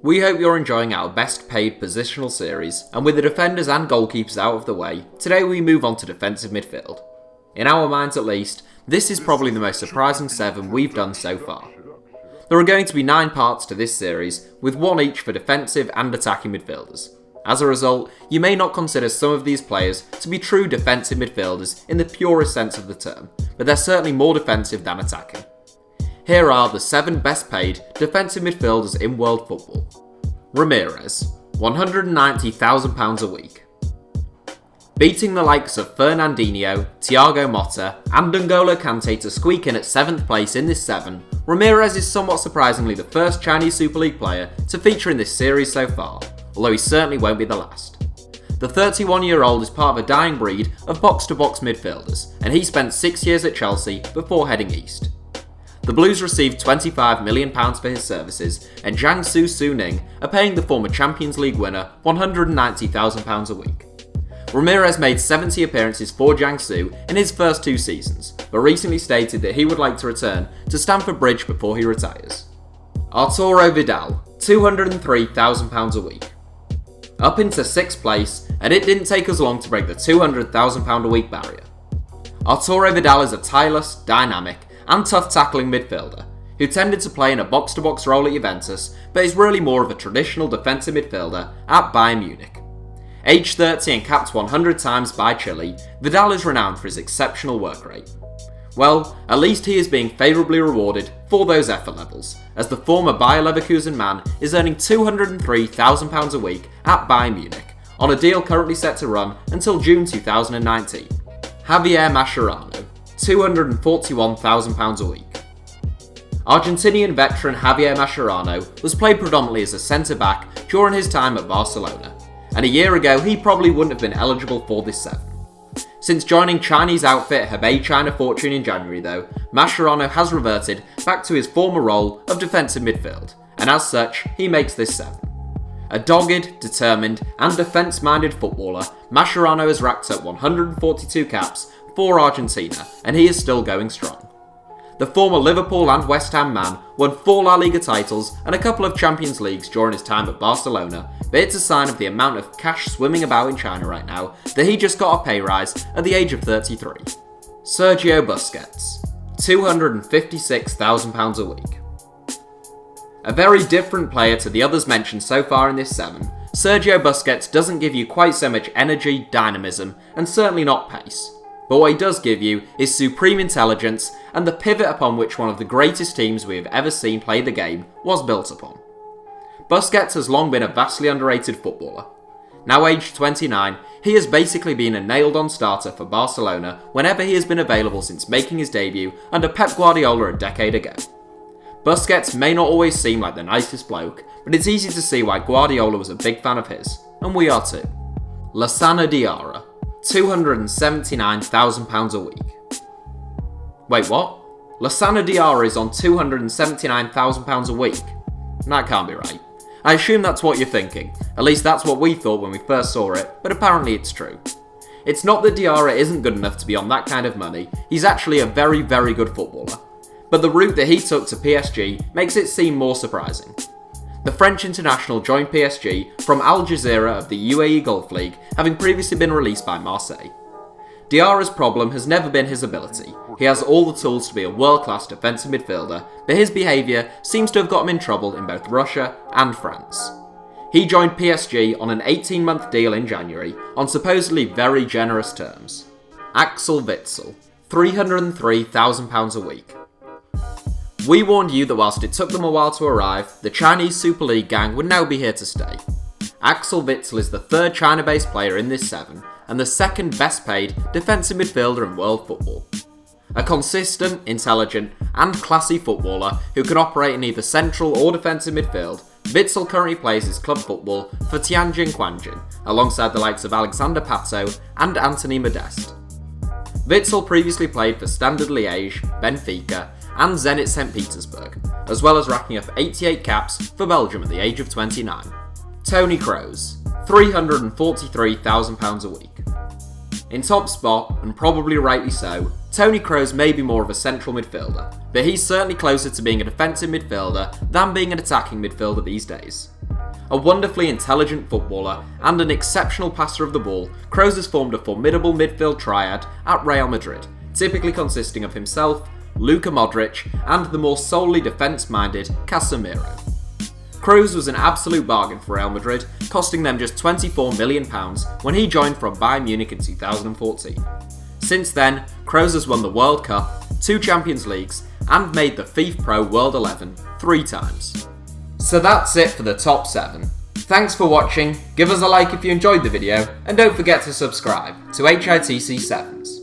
We hope you're enjoying our best paid positional series, and with the defenders and goalkeepers out of the way, today we move on to defensive midfield. In our minds at least, this is probably the most surprising 7 we've done so far. There are going to be 9 parts to this series, with 1 each for defensive and attacking midfielders. As a result, you may not consider some of these players to be true defensive midfielders in the purest sense of the term, but they're certainly more defensive than attacking. Here are the 7 best paid defensive midfielders in world football. RAMIRES, £190,000 a week. Beating the likes of Fernandinho, Thiago Motta and N'Golo Kante to squeak in at 7th place in this 7, RAMIRES is somewhat surprisingly the first Chinese Super League player to feature in this series so far, although he certainly won't be the last. The 31-year-old is part of a dying breed of box-to-box midfielders, and he spent 6 years at Chelsea before heading east. The Blues received £25 million for his services, and Jiangsu Suning are paying the former Champions League winner £190,000 a week. RAMIRES made 70 appearances for Jiangsu in his first 2 seasons, but recently stated that he would like to return to Stamford Bridge before he retires. Arturo Vidal, £203,000 a week. Up into 6th place, and it didn't take us long to break the £200,000 a week barrier. Arturo Vidal is a tireless, dynamic, and tough tackling midfielder, who tended to play in a box-to-box role at Juventus, but is really more of a traditional defensive midfielder at Bayern Munich. Aged 30 and capped 100 times by Chile, Vidal is renowned for his exceptional work rate. Well, at least he is being favourably rewarded for those effort levels, as the former Bayer Leverkusen man is earning £203,000 a week at Bayern Munich, on a deal currently set to run until June 2019. Javier Mascherano, £241,000 a week. Argentinian veteran Javier Mascherano was played predominantly as a centre-back during his time at Barcelona, and a year ago he probably wouldn't have been eligible for this 7. Since joining Chinese outfit Hebei China Fortune in January though, Mascherano has reverted back to his former role of defensive midfield, and as such, he makes this 7. A dogged, determined and defence-minded footballer, Mascherano has racked up 142 caps for Argentina, and he is still going strong. The former Liverpool and West Ham man won 4 La Liga titles and a couple of Champions Leagues during his time at Barcelona, but it's a sign of the amount of cash swimming about in China right now that he just got a pay rise at the age of 33. Sergio Busquets, £256,000 a week. A very different player to the others mentioned so far in this 7, Sergio Busquets doesn't give you quite so much energy, dynamism, and certainly not pace. But what he does give you is supreme intelligence and the pivot upon which one of the greatest teams we have ever seen play the game was built upon. Busquets has long been a vastly underrated footballer. Now aged 29, he has basically been a nailed-on starter for Barcelona whenever he has been available since making his debut under Pep Guardiola a decade ago. Busquets may not always seem like the nicest bloke, but it's easy to see why Guardiola was a big fan of his, and we are too. Lassana Diarra, £279,000 a week. Wait, what? Lassana Diarra is on £279,000 a week? That can't be right. I assume that's what you're thinking. At least that's what we thought when we first saw it, but apparently it's true. It's not that Diarra isn't good enough to be on that kind of money, he's actually a very, very good footballer. But the route that he took to PSG makes it seem more surprising. The French international joined PSG from Al Jazeera of the UAE Gulf League, having previously been released by Marseille. Diarra's problem has never been his ability. He has all the tools to be a world-class defensive midfielder, but his behaviour seems to have got him in trouble in both Russia and France. He joined PSG on an 18-month deal in January on supposedly very generous terms. Axel Witsel, £303,000 a week. We warned you that whilst it took them a while to arrive, the Chinese Super League gang would now be here to stay. Axel Witsel is the 3rd China-based player in this 7, and the 2nd best paid defensive midfielder in world football. A consistent, intelligent, and classy footballer who can operate in either central or defensive midfield, Witsel currently plays his club football for Tianjin Quanjin, alongside the likes of Alexander Pato and Anthony Modeste. Witsel previously played for Standard Liège, Benfica, and Zenit St. Petersburg, as well as racking up 88 caps for Belgium at the age of 29. Toni Kroos, £343,000 a week. In top spot, and probably rightly so, Toni Kroos may be more of a central midfielder, but he's certainly closer to being a defensive midfielder than being an attacking midfielder these days. A wonderfully intelligent footballer and an exceptional passer of the ball, Kroos has formed a formidable midfield triad at Real Madrid, typically consisting of himself, Luka Modric, and the more solely defence-minded Casemiro. Kroos was an absolute bargain for Real Madrid, costing them just £24 million when he joined from Bayern Munich in 2014. Since then, Kroos has won the World Cup, 2 Champions Leagues, and made the FIFA Pro World 11 3 times. So that's it for the top 7. Thanks for watching, give us a like if you enjoyed the video, and don't forget to subscribe to HITC Sevens.